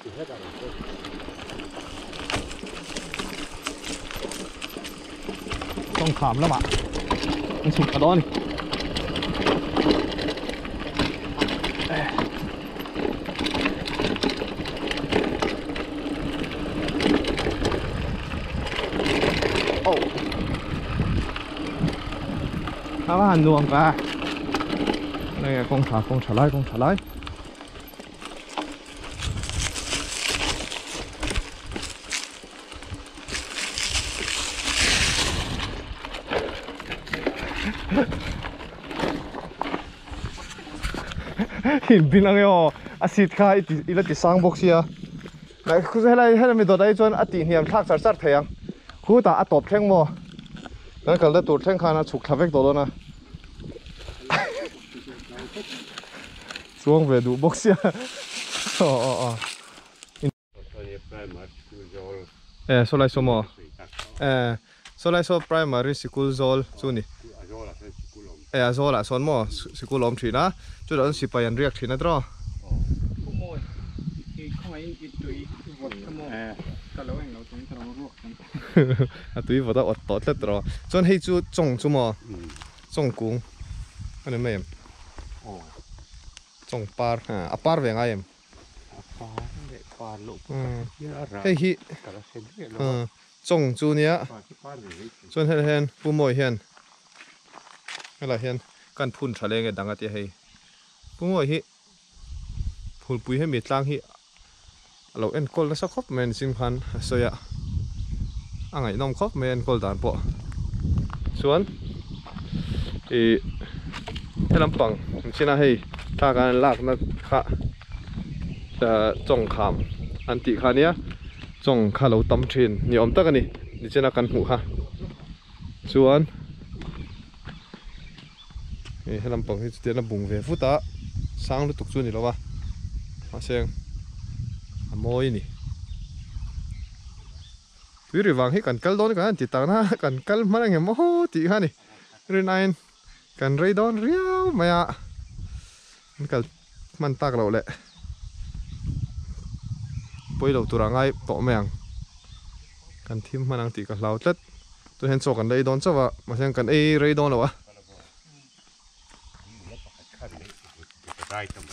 ต้องขามแล้วอ่ะมันสุกกระดอนโอ้ถ้าว่าหันดวงกะนี่ไงกองฉลายหินบินอะไรอ๋ออาศิษย์ข้าอีละติสังบ็อกเซียแล้วคุณจะให้เราไม่ตัวได้จนอติเหี่ยมทักสัดเทียงคุณตาอัดตบแท่งโม่นั่นก็เลยตัวแท่งข้านะฉุกทับเวกตัวแล้วนะช่วงเวดูบ็อกเซียอ๋อโซไลโซโมโซไลโซ primary school zol จูนี่azola son mo school om thina chu don sipayan riak thina tro moi ki khomai itui vot mo ka lo eng lo tung tro ruak atui vota ot tot le tro chon hei chu chong chu mo chong kung ane mem chong par apar venga em par lo hei hi chong chu nia chon hen pu moi hianอะไรเห็นกันพุ่นทะเลไงดังอะไรให้พุ่งว่าฮิพุ่นปุยให้มีตังฮิเราเอ็นกอลแล้วสักครบเมนสิงพันสวยอ่ะไงน้องครบเมนกอลด่านปะส่วนให้ลำปังผมชินะให้ถ้าการลากนักข่ะจะจ่องขามอันติขาเนี้ยจ่องขาเราตั้มเทรนนี่อมตะกันนี่ดิฉันกันหูค่ะส่วนให้ลำปังที่เตียนบุงเวฟุตะสร้างรูตุกจุนี่แล้ววะมาเชียงอโมยนี่วิริวังให้กันกัลดอนกันติดตานะกันกัลมันยังโมโหติฮะนี่เรนไอน์กันเรดอนเรียวมาอะมันกัลมันตักเราแหละปอยเราตัวร่างไอ้ปอแมงกันทิมมันอังติกับเราเล็ดตัวเห็นโซกันเรดอนซะวะมาเชียงกันเรดอนแล้ววะRight to me.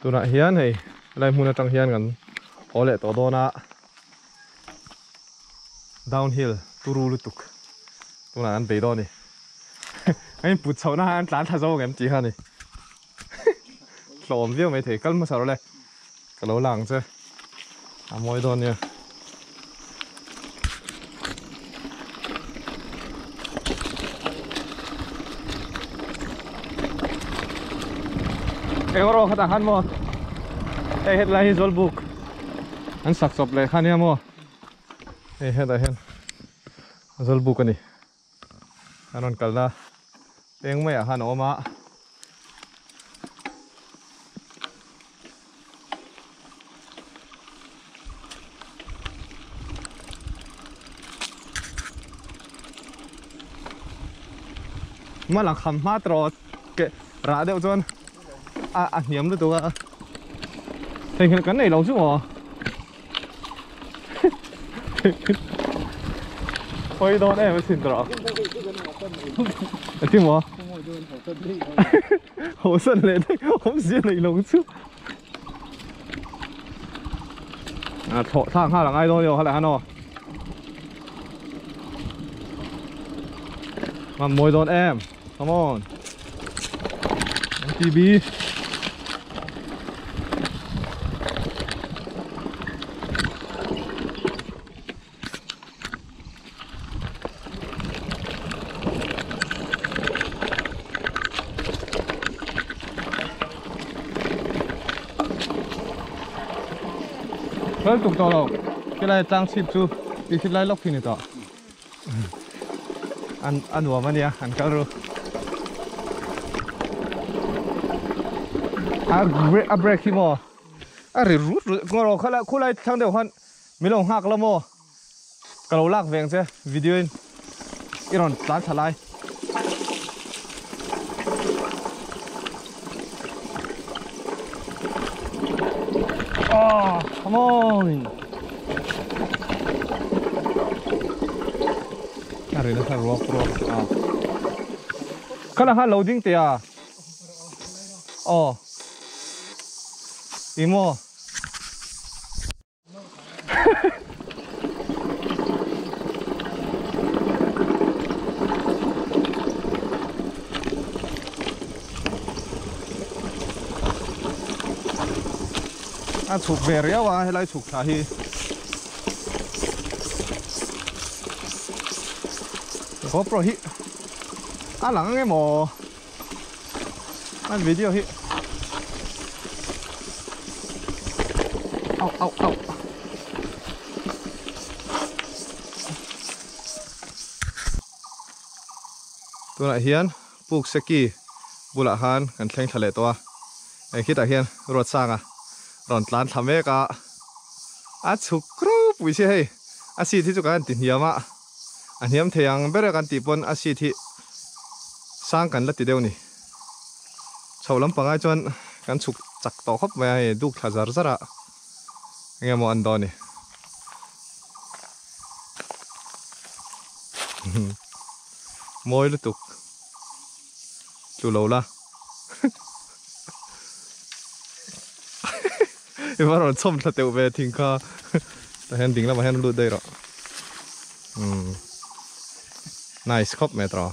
ตัวน่ะเฮียนให้อะไรมูน่ะจังเฮียนกันพอแหละตัวโดน่ะ downhill ตูรูลุตุกตัวน่ะอันไปดอนี่ไอ้ปุ๊ดเช้าหน้าอันหลานท่าโซ่แกมจีฮะนี่หลอมเบี้ยวไม่ถึงกันมาสาวเลยกะโหลหลังใช่อามวยโดนเนี่ยเอ็งรอขัดหันมั้งเฮ้ยเฮ็ดไรฮิซอลบุกอันสักศพเลยขันเนี่ยมั้งเฮ้ยเฮ็ดอะไรเฮ็ดฮิซอลบุกกันนี่อันนั้นกันละเอ็งไม่อยากหันออกมา mà là khăm mát rồi kệ rã đều cho hiếm được tôi thành cái này lâu chứ mà ôi đón em mới xin rồi tiếng mà hồ sân lên đấy không riêng này lâu chứ thọ thang hai là ai thôi hay là hắn nào mà mồi đón em come on TV Well, tục tao đâu, cái này trang ship chú, đi ship lại lóc thì nữa tao. Ăn đùa mà nha, ăn cá rô. Break hi mo, rút, ngồi khu lại thằng đều hắn, mình lòng hạc lắm mo, cái lâu lạc vẹn chứ, video in, iron tán thà lại. Oh, come on! Ari na sa rock. Kala ha loading te à? Oh. Imo. Chụp về réo à hay là chụp thả hi có pro hi lắng nghe mò ăn video hi au tôi lại hiền buộc seki bula han kan thleng thale to ai khi ta hiền rot sang à ròn tlan thầm ấy cả chụp group buổi xe xí thì chụp cái tiền hiếm à anh hiếm thì anh bây giờ cái tiền pon xí thì sang cái là tiền đâu nè sau lắm bằng ai chọn cái chụp chặt tàu hấp về đục thà giờ ra nghe mò ăn đó nè môi nó tục chủ lâu la em bắt đầu chôm là tiểu về thình ca, ta hẹn tính là mà hẹn lụt đây rồi, nice cup mẹ trò,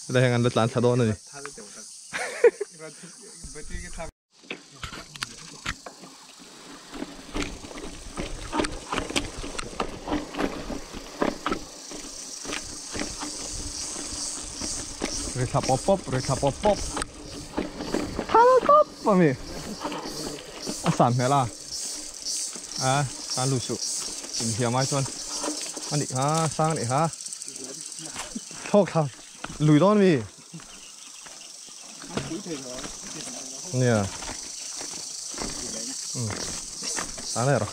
đây hẹn ăn lụt lán thà đón này, rồi thà pop, thà pop mà mi. Sản thế là cá lù sụ tình hiểm ai chuan anh đi ha sang đi ha thóc thằng lùi đón đi nè sáng này rồi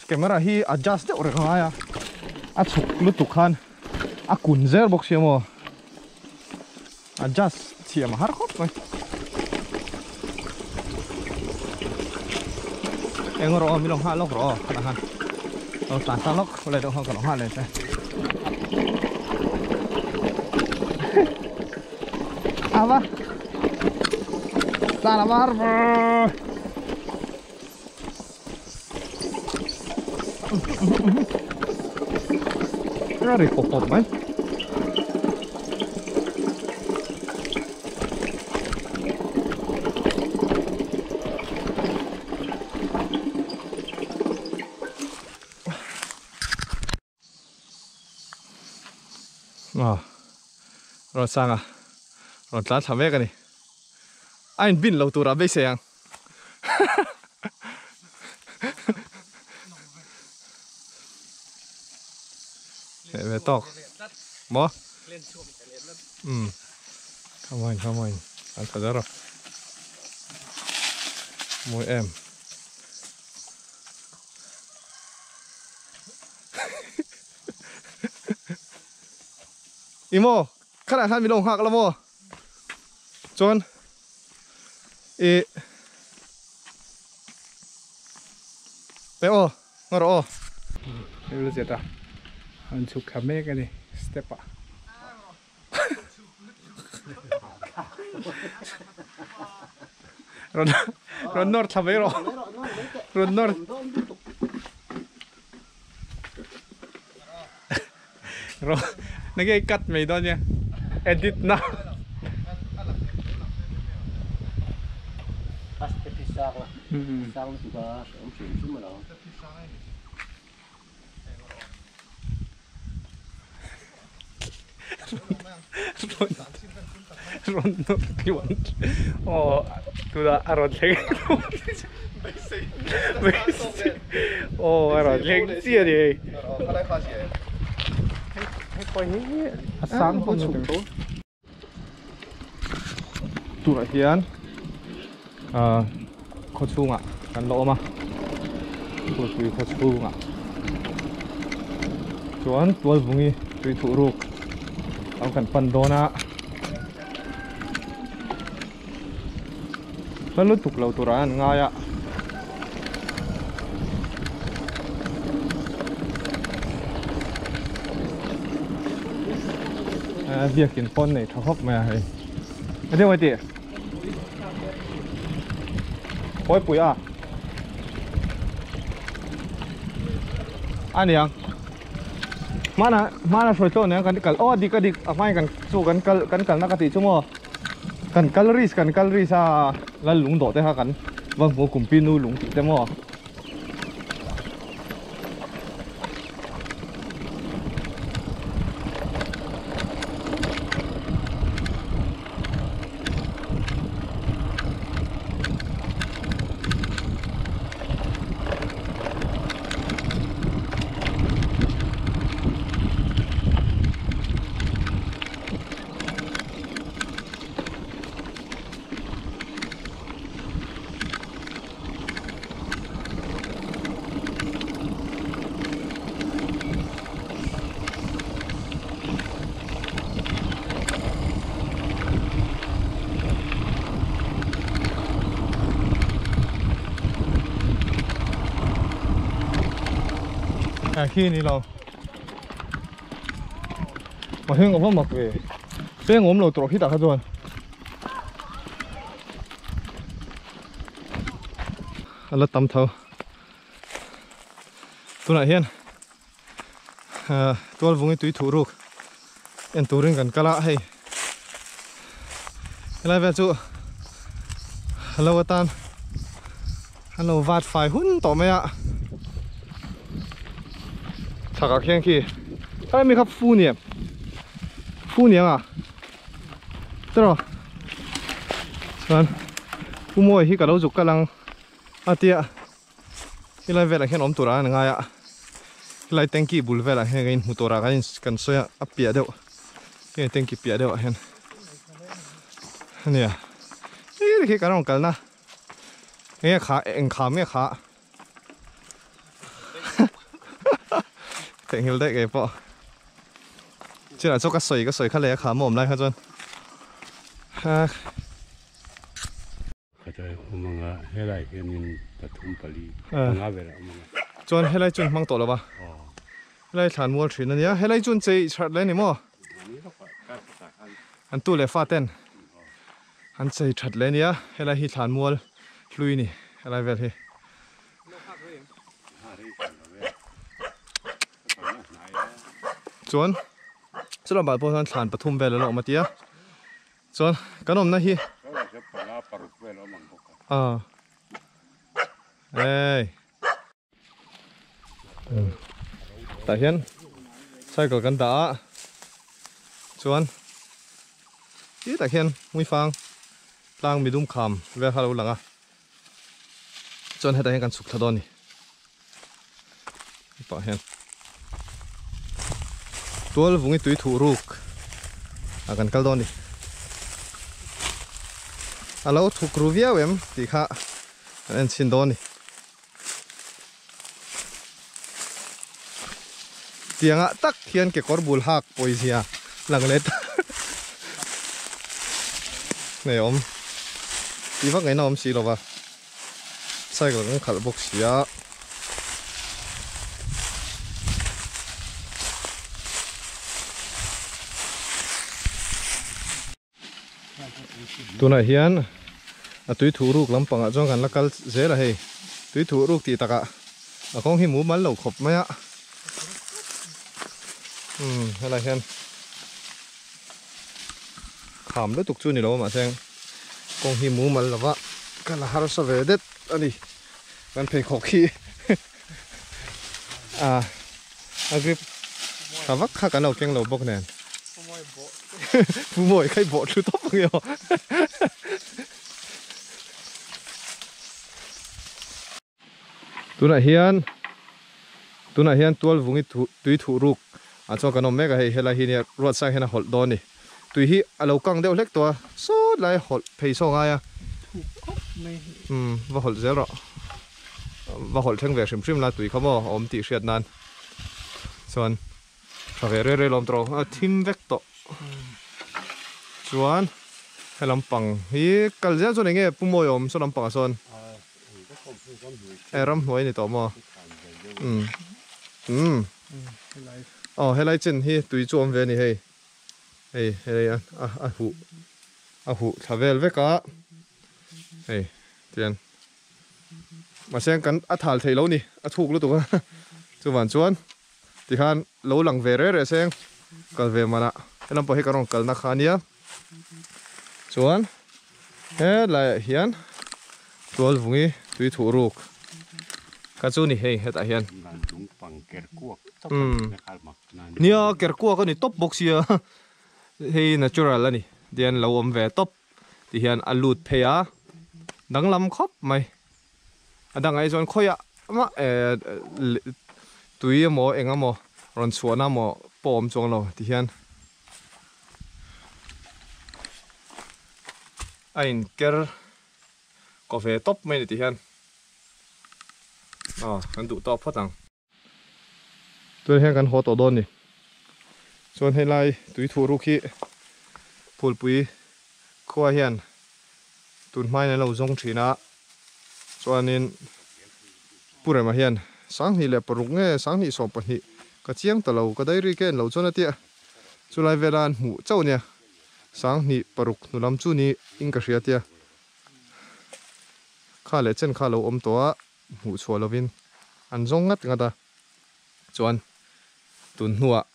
camera hi adjust de ore kaya chuk lu tukhan kunzer box yamo adjust thiam har khop mai engoro mi long ha lok ro kana han tan ta lok le do ha ka long ha le se ava salamar Rất là cột mấy rồi sang à rồi lát thằng bé cái này anh bin lâu tuổi ra bây giờ về tóc mỏ come on anh thật ra rồi môi em imo khá là than bị lồng hạc là mò chọn bé ô ngồi ô đây là gì ta anh chụp cả mấy cái này step à Ron North là vậy rồi Ron North rồi nó cái cắt mày đó nha edit nào Ron North kiwan oh tu dah aron leng oh aron leng chia đi coi như sáng không chụp tốt tụi lại hiền khó chung ạ cần lộ mà tụi khó chung ạ chuẩn tôi vùng đi tụi thủ ruột ông cần phần đô na nó lút tục lâu tụi ra ăn ngay ạ việc kiến phone này thao hốc mà hay cái điều gì ôi bụi à anh nhang mana soi to ne kan kal oh dik amai kan chu kan kal na ka ti chumo kan calories a la lung do te ha kan wang mo kum pi nu lung ti te mo khi này là mà hương có mặc về bên ốm lâu tuổi khi đặt hết rồi là tầm thầu tôi lại hiền tôi vùng túi thủ ruột em thủ riêng gần cả lạ hay lại về chỗ hello tan hello vạt phải hun tỏ mày ạ查个天气，还没看虎年啊，对了，看，父母去个老族个人，阿爹，去来为了看我们多少人啊，去来天气不为了看个多少个人跟谁啊别的，因天气别的看，นี่นี่คือการลงกันนะนี่ขาไม่ขาแต่งหิวได้ไงปะเจ้าหน้าที่ก็สวยขั้นเลยขาหม่อมได้ครับจนเขาจะมึงอะให้ไรกันยินปฐุมปรีงาเวลามึงจนให้ไรจนมังโตแล้วปะให้ไรฐานมัวถือนั่นเนี่ยให้ไรจนใจชัดเลยนี่มั้งอันตู้เลยฟ้าเต้นอันใจชัดเลยเนี่ยให้ไรที่ฐานมัวลุยนี่อะไรแบบนี้จวนสำหรับบาดพวกท่านฐานปฐุมเวลาเราออกมาเตี้ยจวนขนมนะฮีเอ้ยแต่เห็นใส่กับกันตา chuan tí tại hiền mui phang lang mi dum kham ve khalo langa chuan heta hian kan suk thadon ni pa hian tual vungi tui thu ruk a kan kal don ni alo thuk ruvia wem ti kha an chin don ni tianga tak hian ke korbul hak poisia langlet này om đi vác ngày nào om xí rồi va sai cái cũng khẩn bốc xí á tụi này hiền túi thủ ruột lắm bằng trong gần là cal dễ là hay túi thủ ruột thì tắc không hi mũ mắn lẩu khop mấy á hay là hiền khám đó tục chu này đâu mà xem con hi mũ mà là vợ cái là har sa về đấy anh đi anh phải khó khi grip à vắt khác cái nào keng lẩu bốc nè phụ mồi khai bộ chú tóc bao nhiêu tụi này hiền tual vungi túi thủ ruk cho cái nó mẹ cái hay là hi nè ruột sang hay là hột đòn đi tùy hi alo căng đeo lek tua số lại hột phê so ngay à và hột dễ rõ và hột thằng về sim là tùy không mà ôm tỉ sẹt nan xuân phải về re lom trâu thim vek to xuân hay làm bằng hi cái gì cho nên nghe bung mồi ôm số làm bằng xuân ram nói này to mà hay lại chân hi tùy chuom về này hay hey hụ thà vel với cả hey tiền mà xem cắn thal thấy lâu nè thục luôn tụi chú vẫn chuan thì khan lâu lằng về rồi xem còn về mà nè cái năm bao hết cái rong cần na khan nhá chuan thế lại hiền tual vungi tui thủ ruột cái chú này hey hết tại hiền nia ker kuak cái này top box ya hey natural ani dian lo om ve top ti hian alut pheya danglam khop mai adang ai zon khoya ma tui mo enga mo ron chuana mo pom chong lo ti hian ain ker ko ve top mai ti hian kan du top phatang tôi hian kan ho to don ni chuan helai tui thu ru khi phul pui khua hian tun mai na lo zong thina chuanin pure ma hian sang hi le paruk nge sang hi so pa hi ka chiang ta lo ka dai ri ken lo chona tia chulai velan mu chau nia sang ni paruk nulam chu ni ing ka hria tia kha le chen kha lo om to a mu chho lovin an zong ngat ngata chuan tun hnuah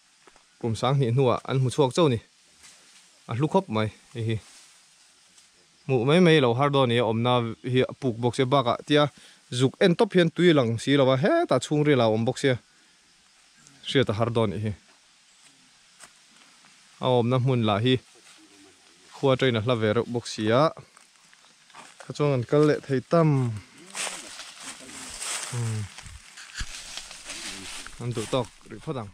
kum sang ni hnuah an mu chuak chau ni a hlu khop mai hi mu mai lo har do ni omna hi puk box e baka tia zuk en top hian tui lang si lawa he ta chung ri la om box e sia ta har do ni hi a omna mun la hi khuwa train a hla ve ro box sia ka chong an kal le thei tam an du tok ri phodang